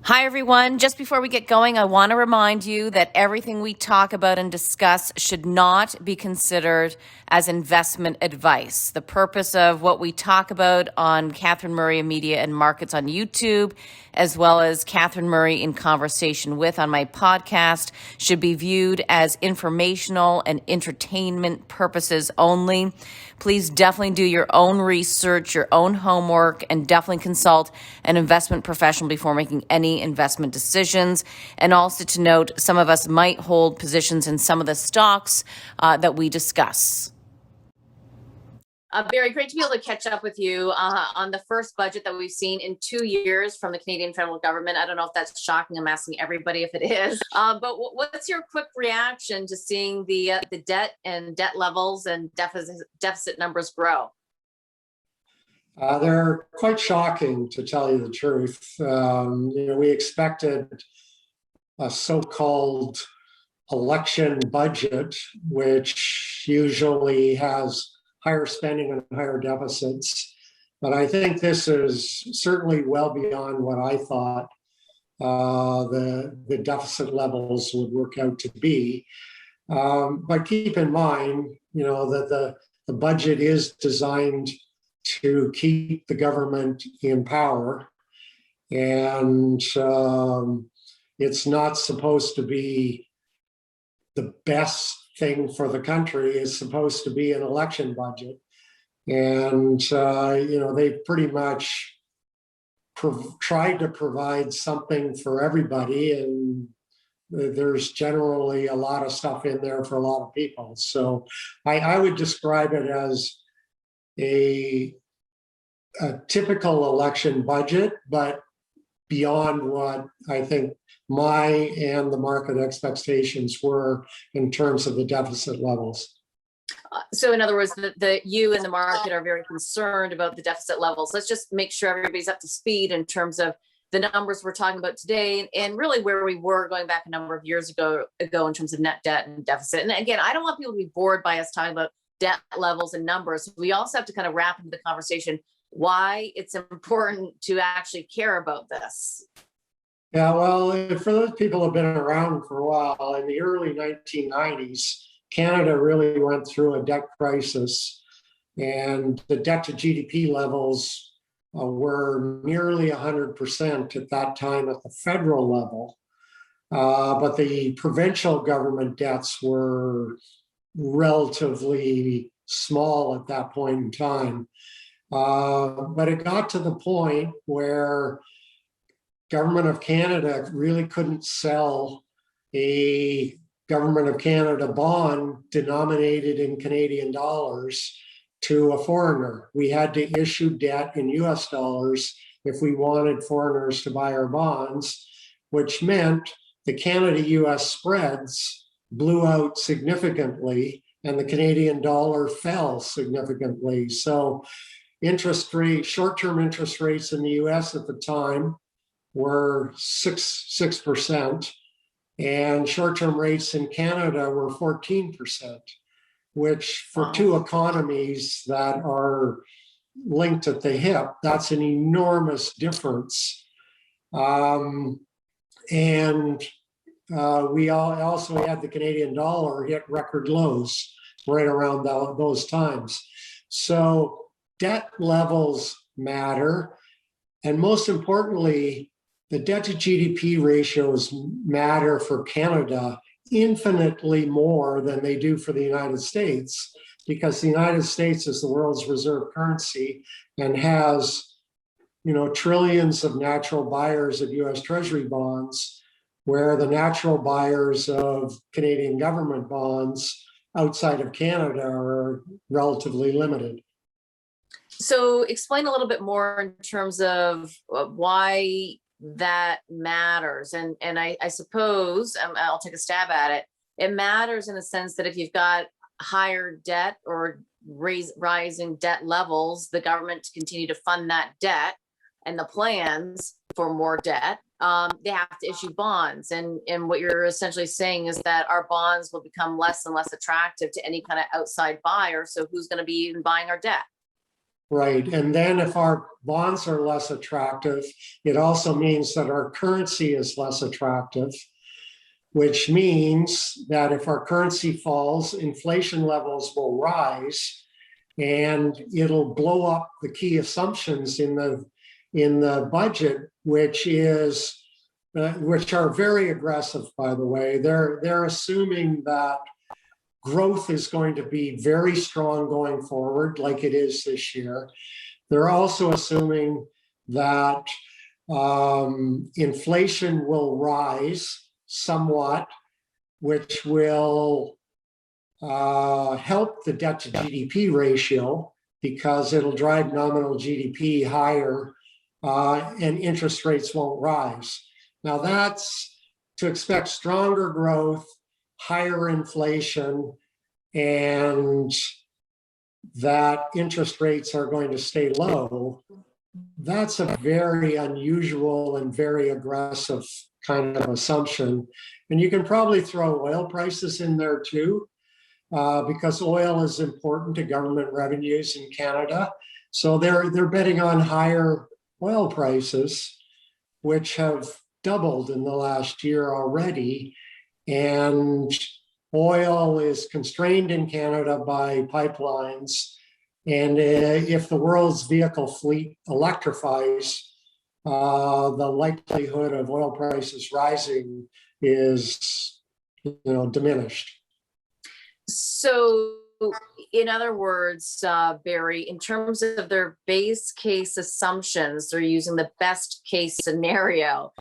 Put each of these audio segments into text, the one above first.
Hi, everyone. Just before we get going, I want to remind you that everything we talk about and discuss should not be considered as investment advice. The purpose of what we talk about on Catherine Murray Media and Markets on YouTube, as well as Catherine Murray in Conversation With on my podcast, should be viewed as informational and entertainment purposes only. Please definitely do your own research, your own homework, and definitely consult an investment professional before making any investment decisions. And also to note, some of us might hold positions in some of the stocks that we discuss. Barry, great to be able to catch up with you on the first budget that we've seen in 2 years from the Canadian federal government. I don't know if that's shocking. I'm asking everybody if it is. But what's your quick reaction to seeing the debt and debt levels and deficit numbers grow? They're quite shocking, to tell you the truth. We expected a so-called election budget, which usually has higher spending and higher deficits. But I think this is certainly well beyond what I thought the deficit levels would work out to be. But keep in mind, that the budget is designed to keep the government in power. And it's not supposed to be the best thing for the country. It's supposed to be an election budget. And, they've pretty much tried to provide something for everybody. And there's generally a lot of stuff in there for a lot of people. So I would describe it as a typical election budget, but beyond what I think my and the market expectations were in terms of the deficit levels. So in other words, you and the market are very concerned about the deficit levels. Let's just make sure everybody's up to speed in terms of the numbers we're talking about today and really where we were going back a number of years ago in terms of net debt and deficit. And again, I don't want people to be bored by us talking about debt levels and numbers. We also have to kind of wrap into the conversation why it's important to actually care about this. Yeah, well, for those people who have been around for a while, in the early 1990s, Canada really went through a debt crisis, and the debt to GDP levels were nearly 100% at that time at the federal level. But the provincial government debts were relatively small at that point in time. But it got to the point where Government of Canada really couldn't sell a Government of Canada bond denominated in Canadian dollars to a foreigner. We had to issue debt in US dollars if we wanted foreigners to buy our bonds, which meant the Canada-US spreads blew out significantly and the Canadian dollar fell significantly. So short-term interest rates in the US at the time were 6%, and short-term rates in Canada were 14%, which for two economies that are linked at the hip, that's an enormous difference. And we also had the Canadian dollar hit record lows right around those times. So debt levels matter. And most importantly, the debt to GDP ratios matter for Canada infinitely more than they do for the United States, because the United States is the world's reserve currency and has, trillions of natural buyers of US Treasury bonds, where the natural buyers of Canadian government bonds outside of Canada are relatively limited. So explain a little bit more in terms of why that matters. And I suppose, I'll take a stab at it. It matters in the sense that if you've got higher debt or rising debt levels, the government to continue to fund that debt and the plans for more debt, they have to issue bonds. And what you're essentially saying is that our bonds will become less and less attractive to any kind of outside buyer. So who's going to be even buying our debt? Right. And then if our bonds are less attractive, it also means that our currency is less attractive, which means that if our currency falls, inflation levels will rise and it'll blow up the key assumptions in the budget, which are very aggressive, by the way. They're assuming that growth is going to be very strong going forward, like it is this year. They're also assuming that inflation will rise somewhat, which will help the debt to GDP ratio because it'll drive nominal GDP higher and interest rates won't rise. Now that's to expect stronger growth, higher inflation, and that interest rates are going to stay low. That's a very unusual and very aggressive kind of assumption. And you can probably throw oil prices in there too, because oil is important to government revenues in Canada. So they're betting on higher oil prices, which have doubled in the last year already. And oil is constrained in Canada by pipelines. And if the world's vehicle fleet electrifies, the likelihood of oil prices rising is, diminished. So, in other words, Barry, in terms of their base case assumptions, they're using the best case scenario.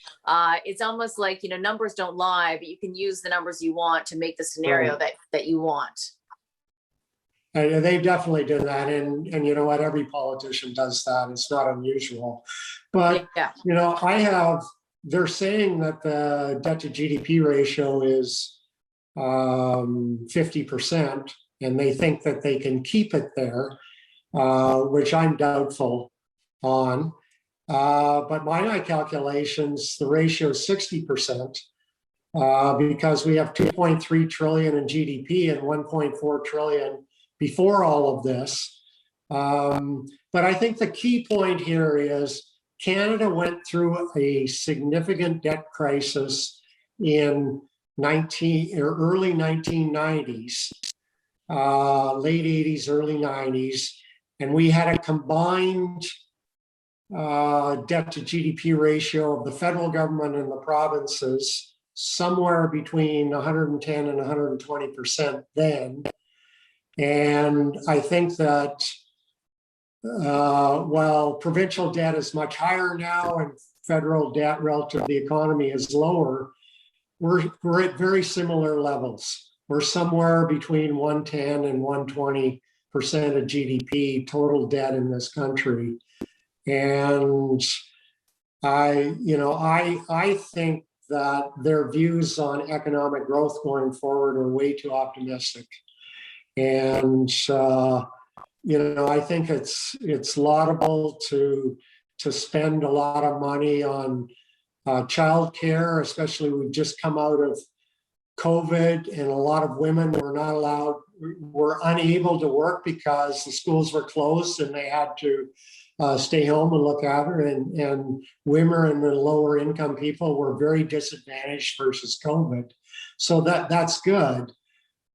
It's almost like, numbers don't lie, but you can use the numbers you want to make the scenario that you want. And they definitely did that. And you know what? Every politician does that. It's not unusual. But, yeah. They're saying that the debt to GDP ratio is 50%, and they think that they can keep it there, which I'm doubtful on. But by my calculations, the ratio is 60%, because we have 2.3 trillion in GDP and 1.4 trillion before all of this. But I think the key point here is Canada went through a significant debt crisis in early 1990s, late 80s, early 90s, and we had a combined debt to GDP ratio of the federal government and the provinces somewhere between 110 and 120% then. And I think that while provincial debt is much higher now and federal debt relative to the economy is lower, we're at very similar levels. We're somewhere between 110 and 120% of GDP total debt in this country. And I think that their views on economic growth going forward are way too optimistic. And I think it's laudable to spend a lot of money on childcare, especially we've just come out of COVID, and a lot of women were unable to work because the schools were closed and they had to stay home and look after, and women and the lower income people were very disadvantaged versus COVID. So that's good.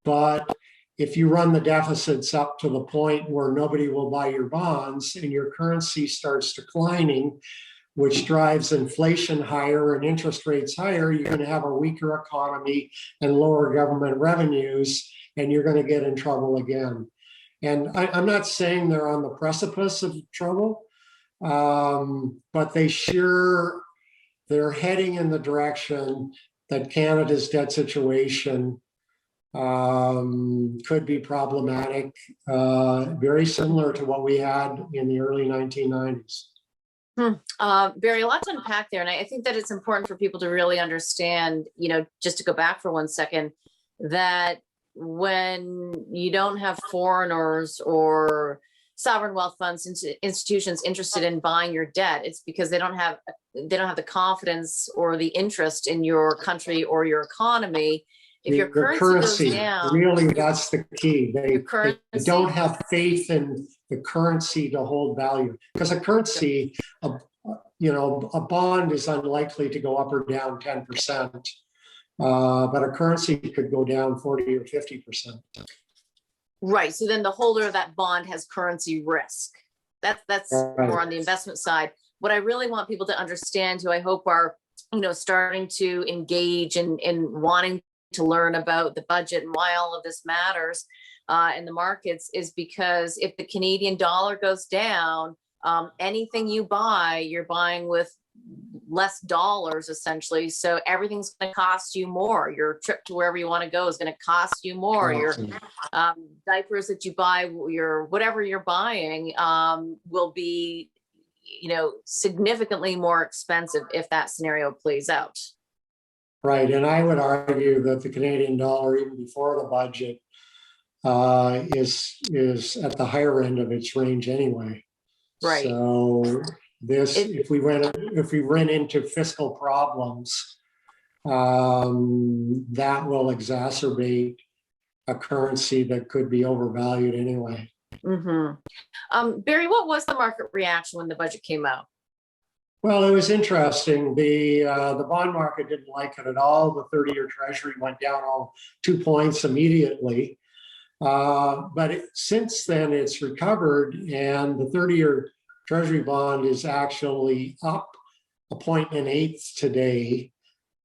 But if you run the deficits up to the point where nobody will buy your bonds and your currency starts declining, which drives inflation higher and interest rates higher, you're going to have a weaker economy and lower government revenues, and you're going to get in trouble again. And I'm not saying they're on the precipice of trouble, but they're heading in the direction that Canada's debt situation could be problematic, very similar to what we had in the early 1990s. Barry, a lot to unpack there. And I think that it's important for people to really understand, just to go back for 1 second, that when you don't have foreigners or sovereign wealth funds, institutions interested in buying your debt, it's because they don't have the confidence or the interest in your country or your economy. If your currency goes down, really, that's the key. They don't have faith in the currency to hold value. Because a currency, a bond is unlikely to go up or down 10%, but a currency could go down 40 or 50%. Right. So then the holder of that bond has currency risk. That's Right. more on the investment side. What I really want people to understand, who I hope are, starting to engage in wanting to learn about the budget and why all of this matters in the markets, is because if the Canadian dollar goes down, anything you buy, you're buying with less dollars essentially. So everything's going to cost you more. Your trip to wherever you want to go is going to cost you more. Your diapers that you buy, your whatever you're buying will be, significantly more expensive if that scenario plays out. Right. And I would argue that the Canadian dollar, even before the budget, is at the higher end of its range anyway. Right. So if we run into fiscal problems, that will exacerbate a currency that could be overvalued anyway. Mm-hmm. Barry, what was the market reaction when the budget came out? Well, it was interesting. The bond market didn't like it at all. The 30-year Treasury went down all 2 points immediately. But since then, it's recovered, and the 30-year Treasury bond is actually up 1.125 today,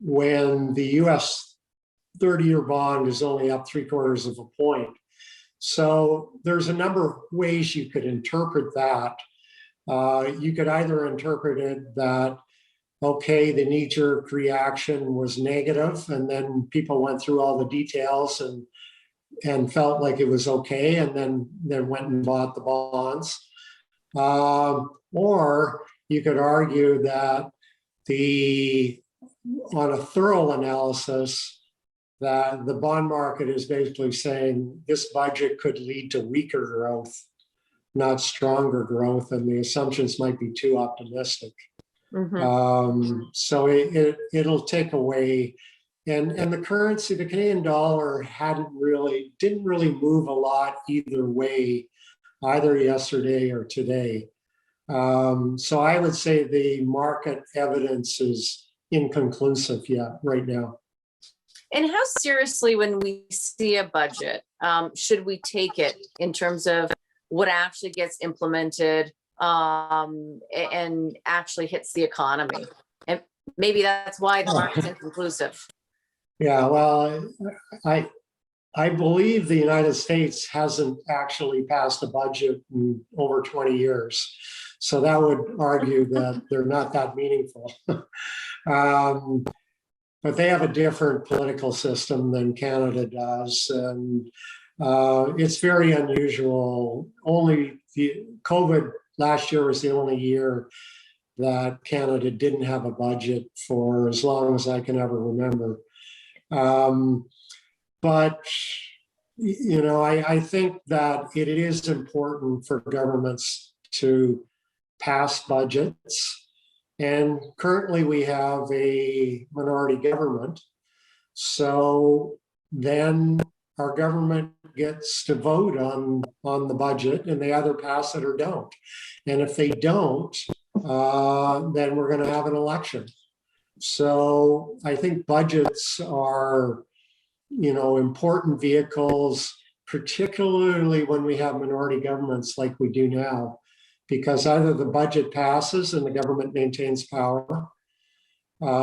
when the US 30-year bond is only up 0.75 points. So there's a number of ways you could interpret that. You could either interpret it that, okay, the knee-jerk reaction was negative, and then people went through all the details and felt like it was okay, and then went and bought the bonds. Or you could argue that on a thorough analysis, that the bond market is basically saying this budget could lead to weaker growth, not stronger growth, and the assumptions might be too optimistic. Mm-hmm. So it'll take away, and the currency, the Canadian dollar, didn't really move a lot either way, either yesterday or today. So I would say the market evidence is inconclusive right now. And how seriously, when we see a budget, should we take it in terms of what actually gets implemented and actually hits the economy? And maybe that's why the market's inconclusive. Yeah, well, I believe the United States hasn't actually passed a budget in over 20 years. So that would argue that they're not that meaningful. But they have a different political system than Canada does. And it's very unusual. Only COVID last year was the only year that Canada didn't have a budget for as long as I can ever remember. But, I think that it is important for governments to pass budgets. And currently we have a minority government. So then our government gets to vote on the budget, and they either pass it or don't. And if they don't, then we're going to have an election. So I think budgets are, important vehicles, particularly when we have minority governments like we do now, because either the budget passes and the government maintains power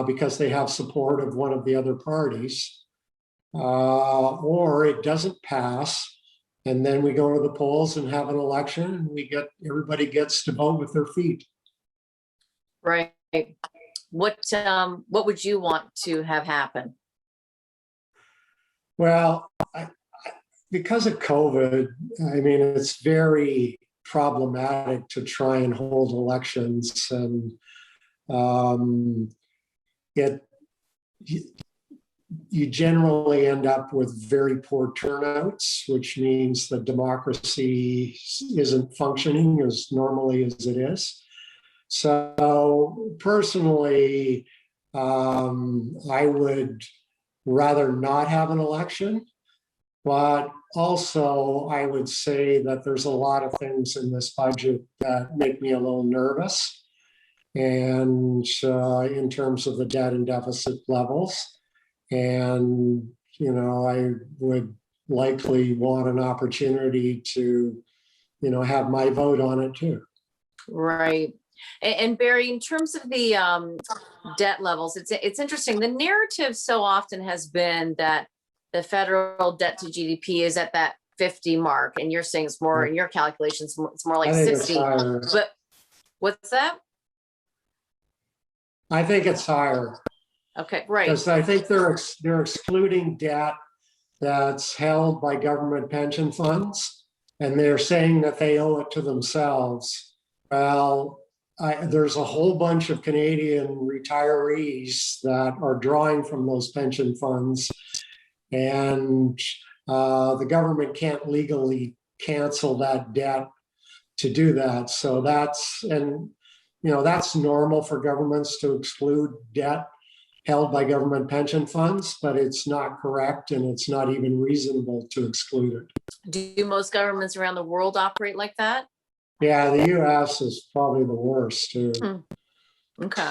because they have support of one of the other parties, or it doesn't pass, and then we go to the polls and have an election, and everybody gets to vote with their feet. Right. What would you want to have happen? Well, because of COVID, it's very problematic to try and hold elections, and you generally end up with very poor turnouts, which means the democracy isn't functioning as normally as it is. So personally, I would rather not have an election, But also, I would say that there's a lot of things in this budget that make me a little nervous. And in terms of the debt and deficit levels. And, I would likely want an opportunity to, have my vote on it too. Right. And Barry, in terms of the debt levels, it's interesting. The narrative so often has been that the federal debt to GDP is at that 50 mark, and you're saying it's more in your calculations, it's more like I think 60. it's higher. But what's that? I think it's higher. Okay, right. Because I think they're excluding debt that's held by government pension funds, and they're saying that they owe it to themselves. Well, there's a whole bunch of Canadian retirees that are drawing from those pension funds, and the government can't legally cancel that debt to do that. So that's normal for governments to exclude debt held by government pension funds, but it's not correct, and it's not even reasonable to exclude it. Do most governments around the world operate like that? Yeah, the US is probably the worst too. Okay.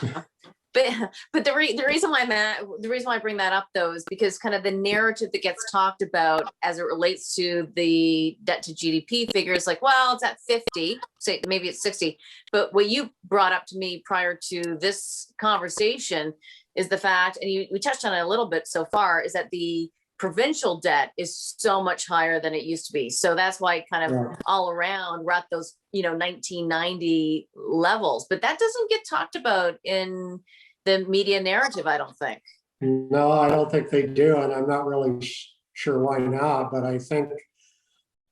But the reason why I bring that up though is because kind of the narrative that gets talked about as it relates to the debt to GDP figures, like, well, it's at 50, say maybe it's 60. But what you brought up to me prior to this conversation is the fact, and we touched on it a little bit so far, is that the provincial debt is so much higher than it used to be. So that's why kind of all around we're at those, 1990 levels. But that doesn't get talked about in the media narrative, I don't think. No, I don't think they do. And I'm not really sure why not. But I think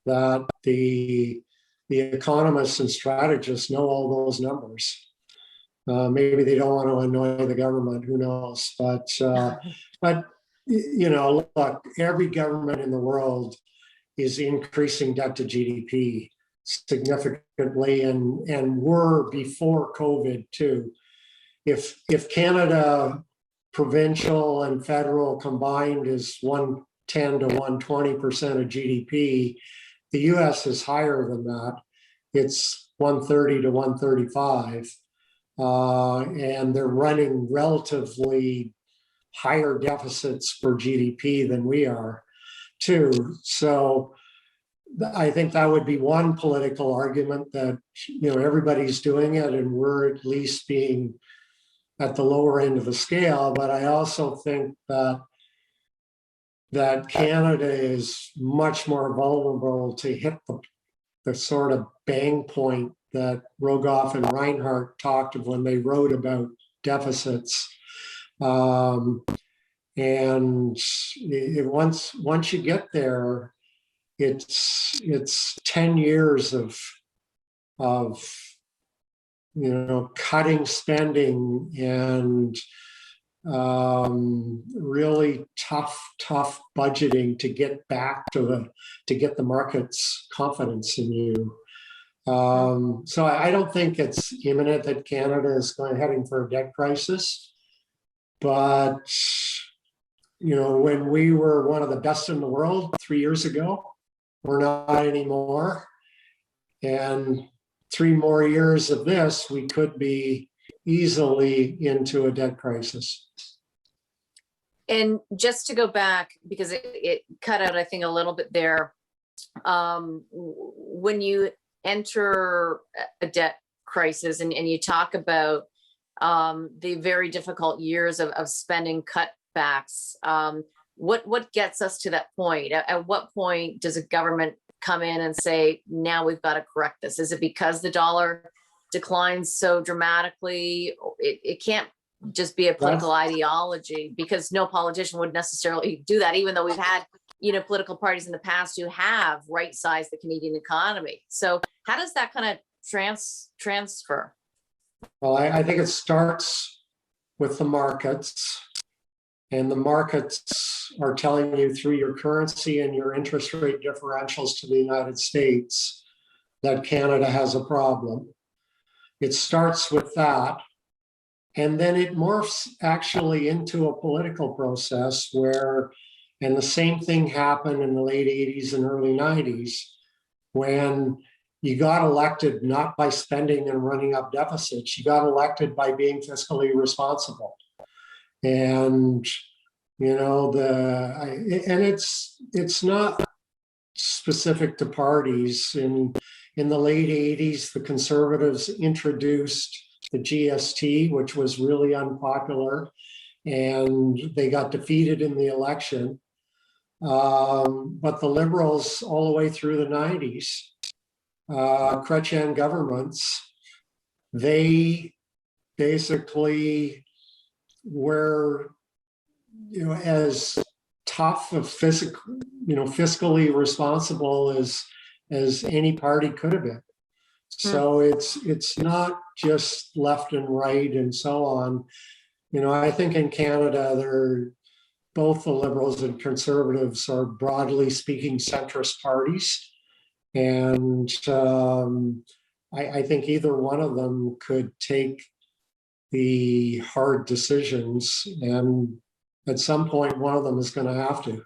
that the economists and strategists know all those numbers. Maybe they don't want to annoy the government, who knows? But look, every government in the world is increasing debt to GDP significantly, and were before COVID too. If Canada provincial and federal combined is 110 to 120% of GDP, the US is higher than that. It's 130 to 135. And they're running relatively higher deficits for GDP than we are too. So I think that would be one political argument, that everybody's doing it and we're at least being at the lower end of the scale. But I also think that Canada is much more vulnerable to hit the sort of bang point that Rogoff and Reinhardt talked of when they wrote about deficits. And once you get there, it's 10 years of cutting spending and really tough budgeting to get back to get the market's confidence in you. So I don't think it's imminent that Canada is heading for a debt crisis, but when we were one of the best in the world 3 years ago, we're not anymore. And 3 more years of this, we could be easily into a debt crisis. And just to go back, because it cut out, I think, a little bit there. When you enter a debt crisis and you talk about the very difficult years of spending cutbacks, what gets us to that point? At what point does a government come in and say, now we've got to correct this? Is it because the dollar declines so dramatically? It can't just be a political ideology, because no politician would necessarily do that, even though we've had political parties in the past who have right-sized the Canadian economy. So how does that kind of transfer? Well, I think it starts with the markets, and the markets are telling you through your currency and your interest rate differentials to the United States that Canada has a problem. It starts with that. And then it morphs actually into a political process where And the same thing happened in the late 80s and early 90s when you got elected not by spending and running up deficits, you got elected by being fiscally responsible. And and it's not specific to parties. In the late 80s, the Conservatives introduced the GST, which was really unpopular, and they got defeated in the election. But the Liberals, all the way through the 90s, Chrétien governments, they basically were, as tough of fiscally responsible as any party could have been. So it's not just left and right and so on. I think in Canada, both the Liberals and Conservatives are, broadly speaking, centrist parties. And I think either one of them could take the hard decisions, and at some point, one of them is going to have to.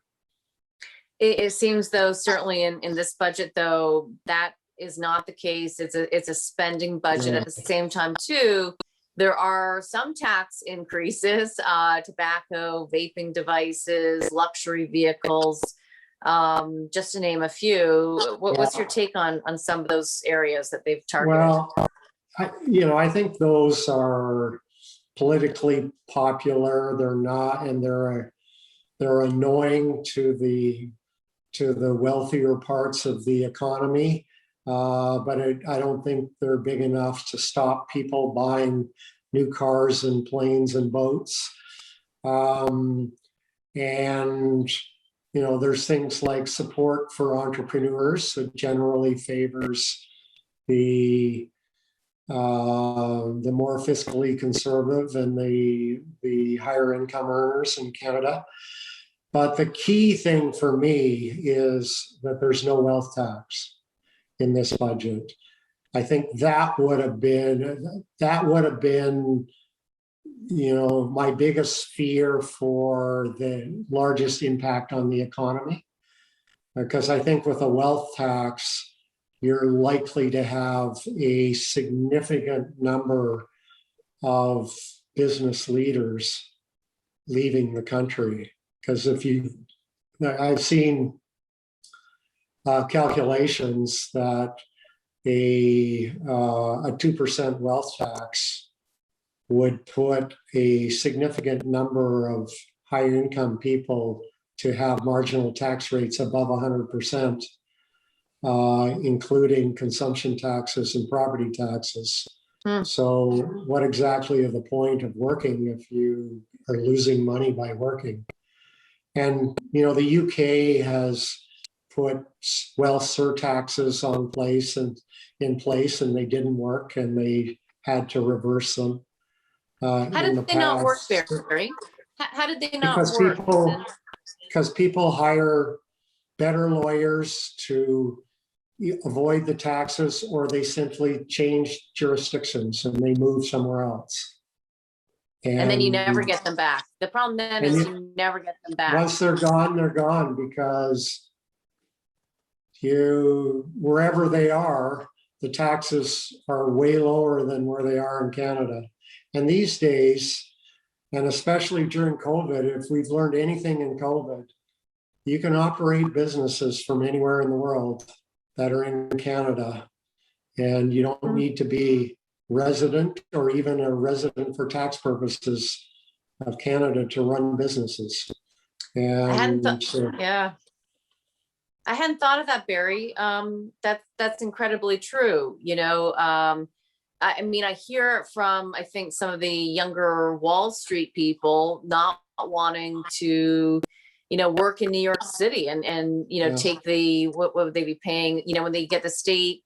It seems, though, certainly in this budget, though, that is not the case. It's a spending budget. At the same time, too, there are some tax increases, tobacco, vaping devices, luxury vehicles, just to name a few. What's your take on some of those areas that they've targeted? Well, I think those are politically popular. They're not, and they're annoying to the wealthier parts of the economy. But I don't think they're big enough to stop people buying new cars and planes and boats. And there's things like support for entrepreneurs that generally favors the more fiscally conservative and the higher income earners in Canada. But the key thing for me is that there's no wealth tax in this budget. I think that would have been my biggest fear for the largest impact on the economy, because I think with a wealth tax, you're likely to have a significant number of business leaders leaving the country. Because I've seen calculations that a 2% wealth tax would put a significant number of higher income people to have marginal tax rates above 100%, including consumption taxes and property taxes. So what exactly is the point of working if you are losing money by working? And, the UK has put wealth surtaxes in place, and they didn't work, and they had to reverse them. How did they not work, Barry? How did they not work? Because people hire better lawyers to avoid the taxes, or they simply change jurisdictions and they move somewhere else. And then you never get them back. The problem then is you never get them back. Once they're gone, because wherever they are, the taxes are way lower than where they are in Canada. And these days, and especially during COVID, if we've learned anything in COVID, you can operate businesses from anywhere in the world that are in Canada, and you don't need to be resident or even a resident for tax purposes of Canada to run businesses. And I hadn't thought of that, Barry. That's incredibly true. I hear from, I think, some of the younger Wall Street people not wanting to, work in New York City and take what would they be paying, when they get the state,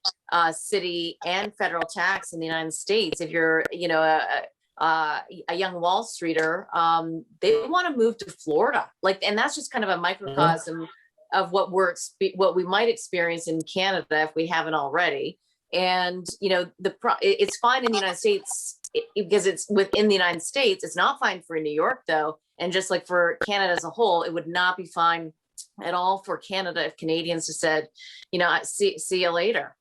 city and federal tax in the United States. If you're, a young Wall Streeter, they want to move to Florida. And that's just kind of a microcosm of what we might experience in Canada if we haven't already. And, it's fine in the United States because it's within the United States. It's not fine for New York though. And just like for Canada as a whole, it would not be fine at all for Canada if Canadians just said, see you later.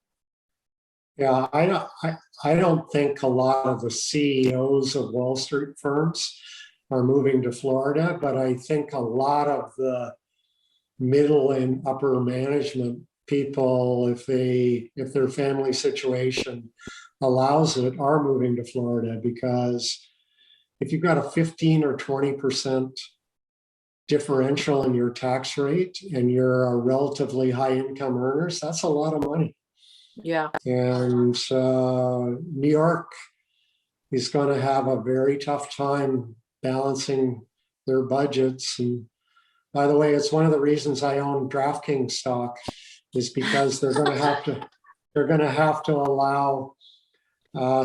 Yeah, I don't think a lot of the CEOs of Wall Street firms are moving to Florida, but I think a lot of the middle and upper management people, if their family situation allows it, are moving to Florida, because if you've got a 15 or 20% differential in your tax rate and you're a relatively high income earners, that's a lot of money. Yeah. And New York is going to have a very tough time balancing their budgets. And by the way, it's one of the reasons I own DraftKings stock, is because they're going to have to allow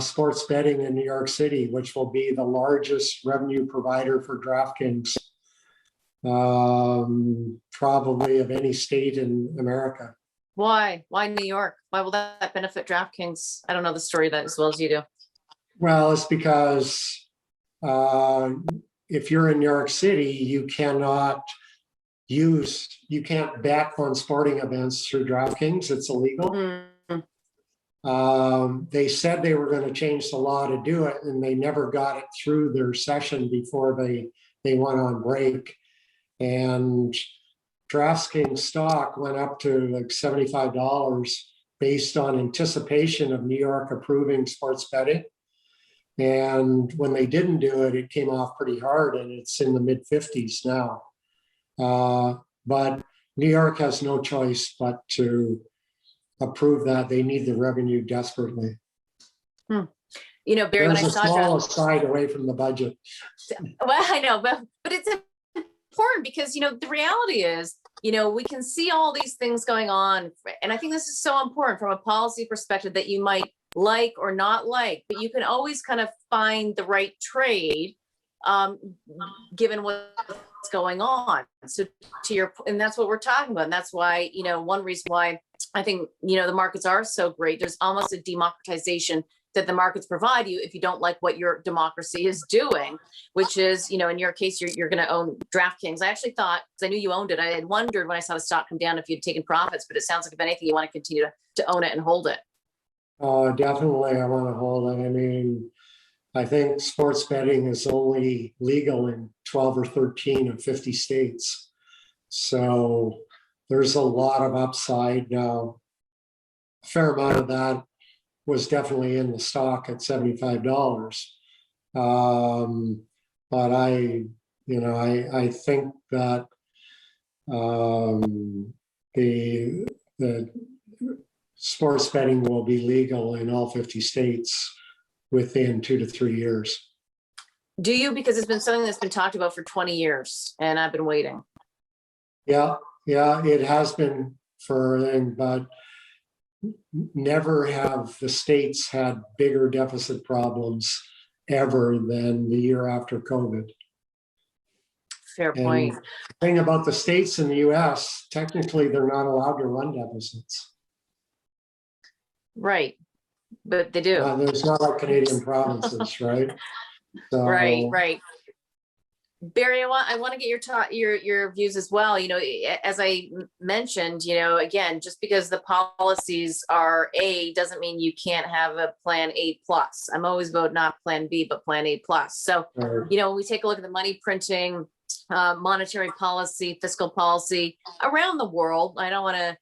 sports betting in New York City, which will be the largest revenue provider for DraftKings, probably of any state in America. Why? Why New York? Why will that benefit DraftKings? I don't know the story that as well as you do. Well, it's because if you're in New York City, you can't bet on sporting events through DraftKings. It's illegal. Mm-hmm. They said they were going to change the law to do it, and they never got it through their session before they went on break. And DraftKings stock went up to like $75 based on anticipation of New York approving sports betting. And when they didn't do it, it came off pretty hard, and it's in the mid 50s now. But New York has no choice but to approve that. They need the revenue desperately. Barry, when I There's a saw small aside away from the budget. Well, I know, but it's important because, the reality is, we can see all these things going on. And I think this is so important from a policy perspective that you might like or not like, but you can always kind of find the right trade given what's going on. So and that's what we're talking about. And that's why, one reason why I think, the markets are so great. There's almost a democratization that the markets provide you if you don't like what your democracy is doing, which is, in your case, you're going to own DraftKings. I actually thought, because I knew you owned it, I had wondered when I saw the stock come down if you'd taken profits, but it sounds like if anything, you want to continue to own it and hold it. Definitely, I want to hold it. I mean, I think sports betting is only legal in 12 or 13 of 50 states. So there's a lot of upside now. A fair amount of that was definitely in the stock at $75. But I think that the sports betting will be legal in all 50 states within 2 to 3 years. Do you? Because it's been something that's been talked about for 20 years and I've been waiting. Yeah, it has been but never have the states had bigger deficit problems ever than the year after COVID. Fair point. And the thing about the states in the US, technically they're not allowed to run deficits. Right. But they do. There's not like Canadian provinces, right? So, right. Barry, I want to get your views as well. As I mentioned, again, just because the policies are A doesn't mean you can't have a plan A plus. I'm always about not plan B, but plan A plus. So, when we take a look at the money printing, monetary policy, fiscal policy around the world, I don't want to,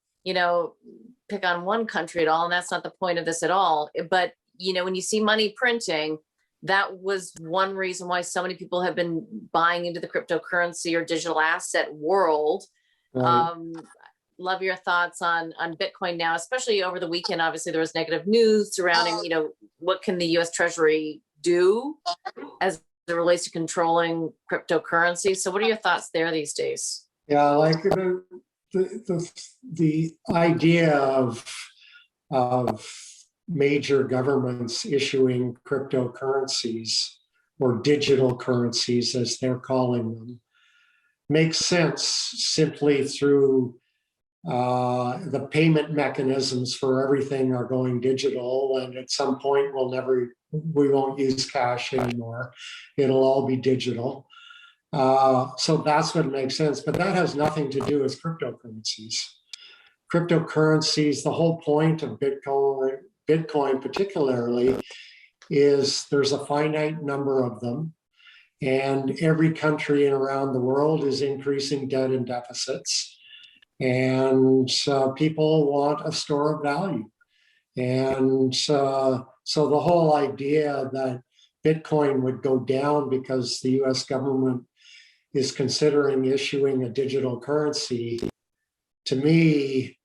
pick on one country at all. And that's not the point of this at all. But, when you see money printing, that was one reason why so many people have been buying into the cryptocurrency or digital asset world. Love your thoughts on Bitcoin now, especially over the weekend. Obviously, there was negative news surrounding, what can the U.S. Treasury do as it relates to controlling cryptocurrency. So what are your thoughts there these days? Yeah, like the idea of major governments issuing cryptocurrencies or digital currencies, as they're calling them, makes sense simply through the payment mechanisms for everything are going digital, and at some point we won't use cash anymore. It'll all be digital. So that's what makes sense, but that has nothing to do with cryptocurrencies. Cryptocurrencies, the whole point of Bitcoin particularly, is there's a finite number of them, and every country around the world is increasing debt and deficits. And people want a store of value. And so the whole idea that Bitcoin would go down because the US government is considering issuing a digital currency, to me,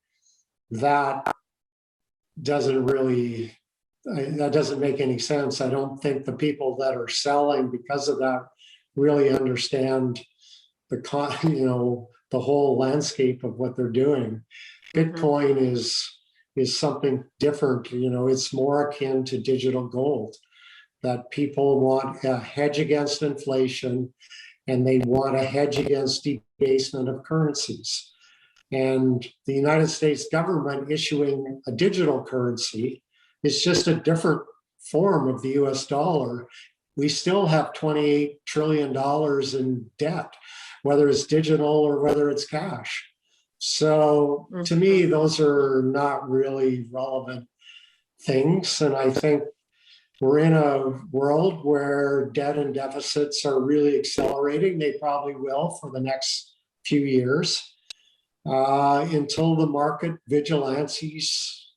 that doesn't make any sense. I don't think the people that are selling because of that really understand the whole landscape of what they're doing. Bitcoin is something different. It's more akin to digital gold, that people want a hedge against inflation and they want a hedge against debasement of currencies. And the United States government issuing a digital currency is just a different form of the US dollar. We still have $28 trillion in debt, whether it's digital or whether it's cash. So to me, those are not really relevant things. And I think we're in a world where debt and deficits are really accelerating. They probably will for the next few years, until the market vigilantes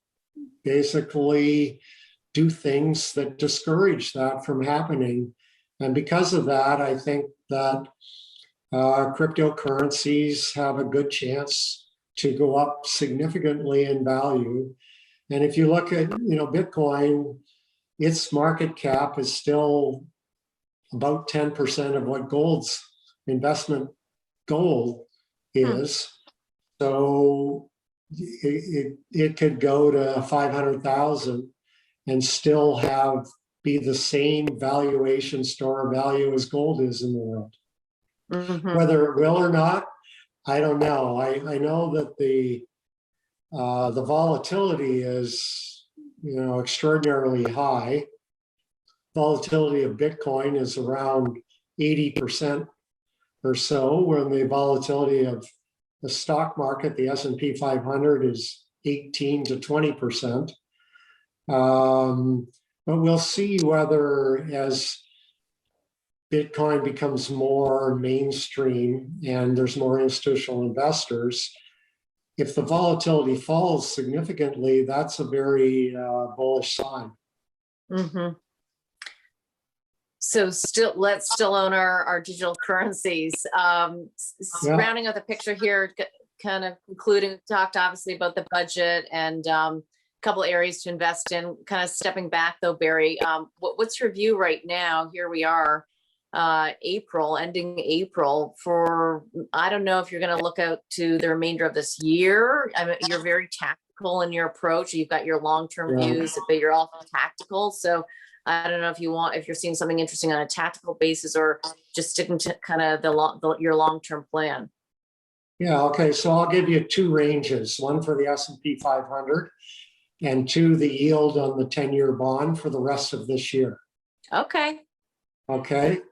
basically do things that discourage that from happening. And because of that, I think that cryptocurrencies have a good chance to go up significantly in value. And if you look at, Bitcoin, its market cap is still about 10% of what gold's investment gold is. So it could go to 500,000 and still be the same valuation store value as gold is in the world. Whether it will or not, I don't know. I know that the volatility is, extraordinarily high. Volatility of Bitcoin is around 80% or so, when the volatility of the stock market, the S&P 500, is 18 to 20%. But we'll see whether, as Bitcoin becomes more mainstream and there's more institutional investors, if the volatility falls significantly, that's a very bullish sign. So let's still own our digital currencies. Rounding out the picture here, kind of concluding, talked obviously about the budget and a couple areas to invest in. Kind of stepping back though, Barry, what's your view right now? Here we are, ending April, for, I don't know if you're going to look out to the remainder of this year. I mean, you're very tactical in your approach. You've got your long-term views, but you're also tactical. So I don't know if you're seeing something interesting on a tactical basis or just sticking to kind of your long-term plan. Yeah. Okay. So I'll give you two ranges, one for the S&P 500 and two, the yield on the 10-year bond for the rest of this year. Okay.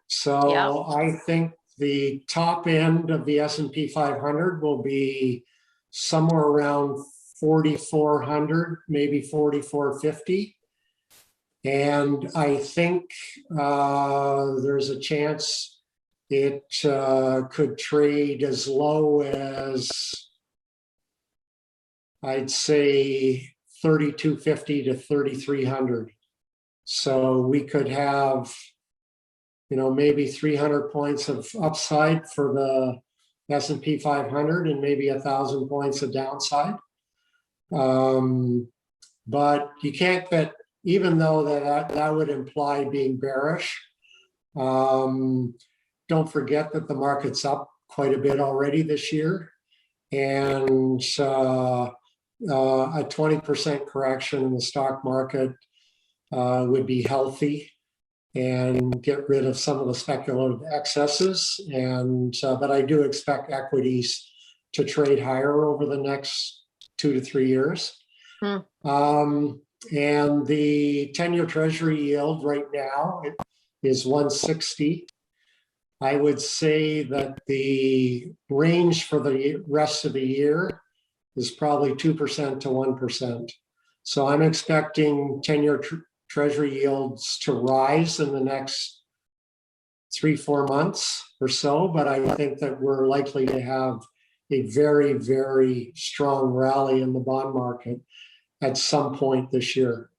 So I think the top end of the S&P 500 will be somewhere around 4,400, maybe 4,450. And I think there's a chance it could trade as low as, I'd say, 3,250 to 3,300. So we could have, maybe 300 points of upside for the S&P 500 and maybe 1,000 points of downside. But you can't bet, even though that would imply being bearish. Don't forget that the market's up quite a bit already this year, and a 20% correction in the stock market would be healthy and get rid of some of the speculative excesses. But I do expect equities to trade higher over the next 2 to 3 years. And the 10-year Treasury yield right now is 160. I would say that the range for the rest of the year is probably 2% to 1%. So I'm expecting 10-year Treasury yields to rise in the next 3-4 months or so, but I think that we're likely to have a very, very strong rally in the bond market at some point this year.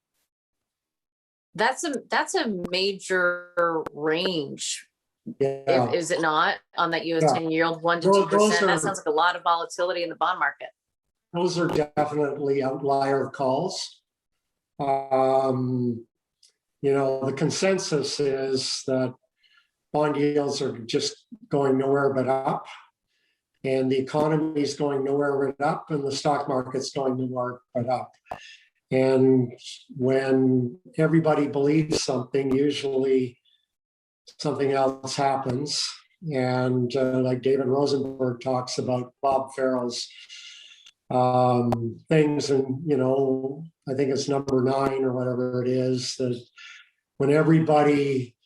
That's a major range. Yeah. Is it not, on that US Yeah. 10-year yield, 1 to Those 2%? are- That sounds like a lot of volatility in the bond market. Those are definitely outlier calls. The consensus is that bond yields are just going nowhere but up, and the economy is going nowhere but up, and the stock market's going nowhere but up. And when everybody believes something, usually something else happens. And like David Rosenberg talks about Bob Farrell's things, and I think it's number 9 or whatever it is, that when everybody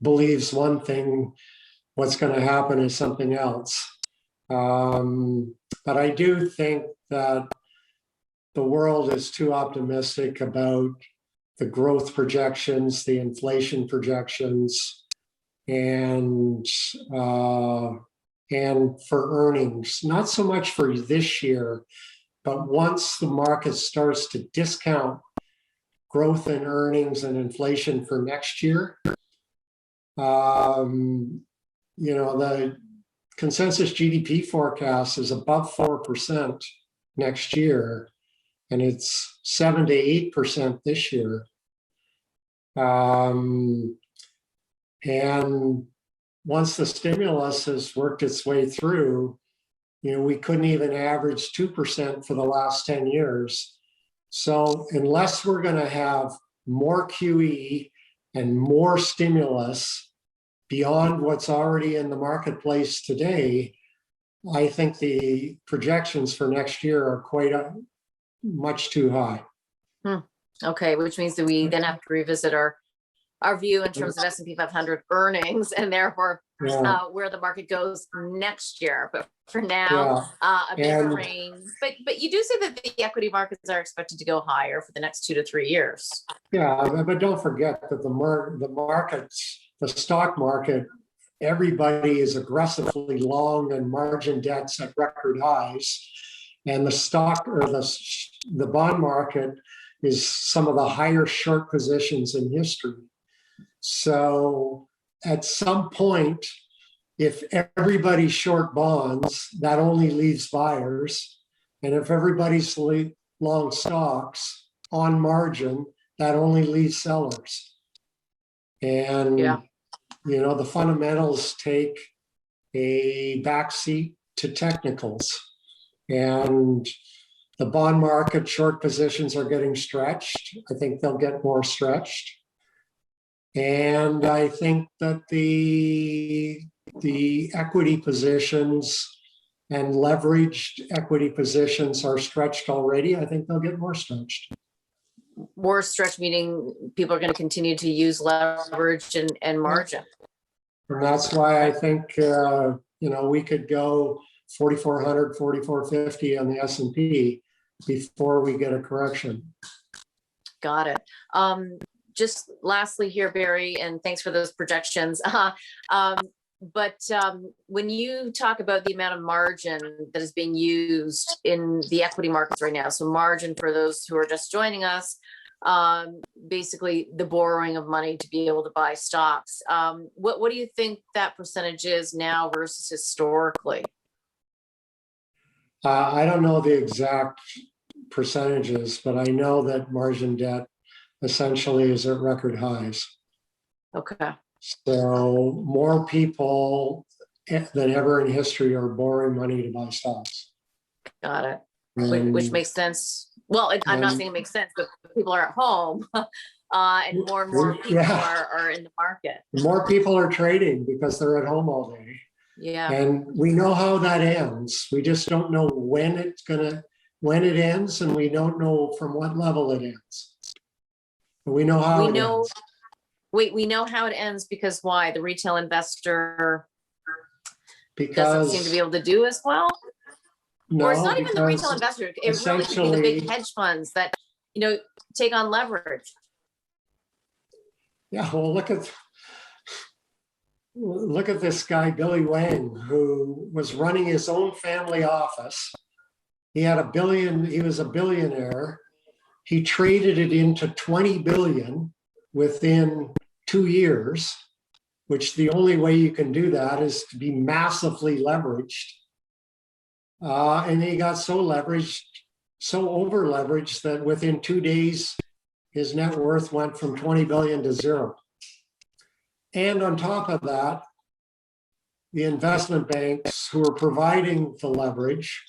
believes one thing, what's going to happen is something else. But I do think that the world is too optimistic about the growth projections, the inflation projections, and for earnings, not so much for this year, but once the market starts to discount growth in earnings and inflation for next year, the consensus GDP forecast is above 4% next year, and it's 7 to 8% this year. And once the stimulus has worked its way through, we couldn't even average 2% for the last 10 years. So unless we're going to have more QE and more stimulus beyond what's already in the marketplace today, I think the projections for next year are quite much too high. Okay, which means that we then have to revisit our view in terms of S&P 500 earnings, and therefore where the market goes next year. But for now, a big range. But you do say that the equity markets are expected to go higher for the next 2 to 3 years. Yeah, but don't forget that the markets, the stock market, everybody is aggressively long and margin debts at record highs, and the stock or the bond market is some of the higher short positions in history. So at some point, if everybody's short bonds, that only leaves buyers. And if everybody's long stocks on margin, that only leaves sellers. And, the fundamentals take a backseat to technicals. And the bond market short positions are getting stretched. I think they'll get more stretched. And I think that the equity positions and leveraged equity positions are stretched already. I think they'll get more stretched. More stretched meaning people are going to continue to use leverage and margin. And that's why I think, we could go 4,400, 4,450 on the S&P before we get a correction. Got it. Just lastly here, Barry, and thanks for those projections. But when you talk about the amount of margin that is being used in the equity markets right now, so margin for those who are just joining us, basically the borrowing of money to be able to buy stocks. What do you think that percentage is now versus historically? I don't know the exact percentages, but I know that margin debt essentially is at record highs. Okay. So more people than ever in history are borrowing money to buy stocks. Got it. Which makes sense. Well, I'm not saying it makes sense, but people are at home and more people are in the market. More people are trading because they're at home all day. Yeah. And we know how that ends. We just don't know when it ends, and we don't know from what level it ends. But we know how We it know, ends. wait, we know how it ends because why? The retail investor doesn't Because seem to be able to do as well? Or it's no, not even the retail because investor. It really could be the big hedge funds that, take on leverage. yeah, well, look at this guy, Billy Wang, who was running his own family office. He had $1 billion, he was a billionaire. He traded it into 20 billion within 2 years, which the only way you can do that is to be massively leveraged. And he got so leveraged, so over leveraged that within 2 days, his net worth went from 20 billion to zero. And on top of that, the investment banks who were providing the leverage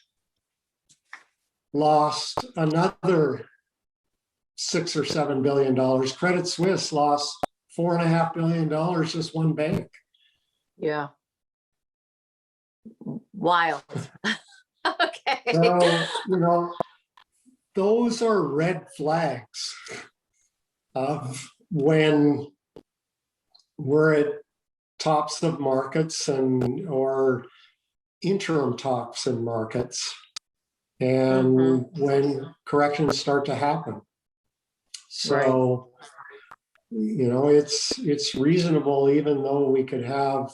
lost another $6 or $7 billion. Credit Suisse lost $4.5 billion, just one bank. Yeah. Wild. Okay. So, those are red flags of when we're at tops of markets or interim tops in markets, and when corrections start to happen. So, it's reasonable, even though we could have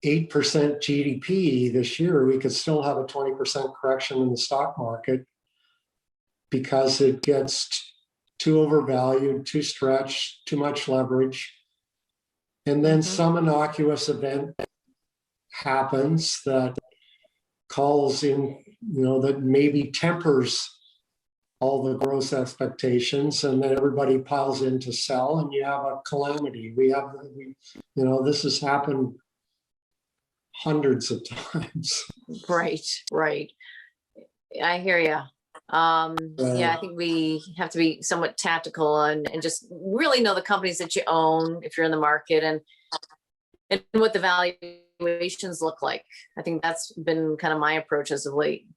8% GDP this year, we could still have a 20% correction in the stock market because it gets too overvalued, too stretched, too much leverage. And then some innocuous event happens that calls in, that maybe tempers all the growth expectations, and then everybody piles in to sell, and you have a calamity. This has happened hundreds of times. Right. I hear you. I think we have to be somewhat tactical and just really know the companies that you own if you're in the market, and what the valuations look like. I think that's been kind of my approach as of late.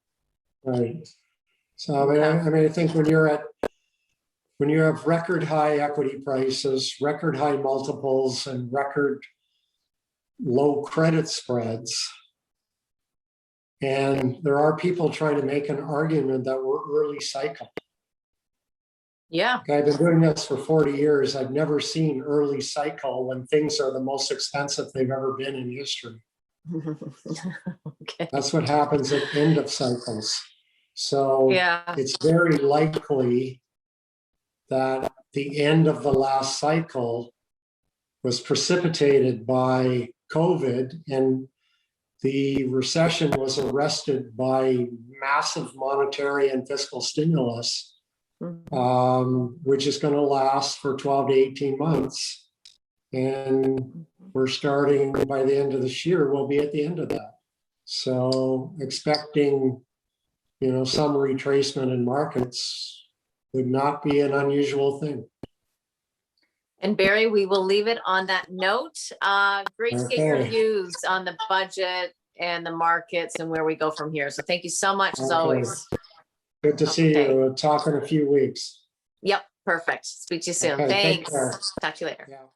Right. So I think when you have record high equity prices, record high multiples, and record low credit spreads, and there are people trying to make an argument that we're early cycle. Yeah. I've been doing this for 40 years. I've never seen early cycle when things are the most expensive they've ever been in history. Okay. That's what happens at end of cycles. So it's very likely that the end of the last cycle was precipitated by COVID, and the recession was arrested by massive monetary and fiscal stimulus, which is going to last for 12 to 18 months. And we're starting by the end of this year, we'll be at the end of that. So expecting, some retracement in markets would not be an unusual thing. And Barry, we will leave it on that note. Great to get your views on the budget and the markets and where we go from here. So thank you so much as always. Good to see you. Talk in a few weeks. Yep, perfect. Speak to you soon. Thanks. Talk to you later. Yeah.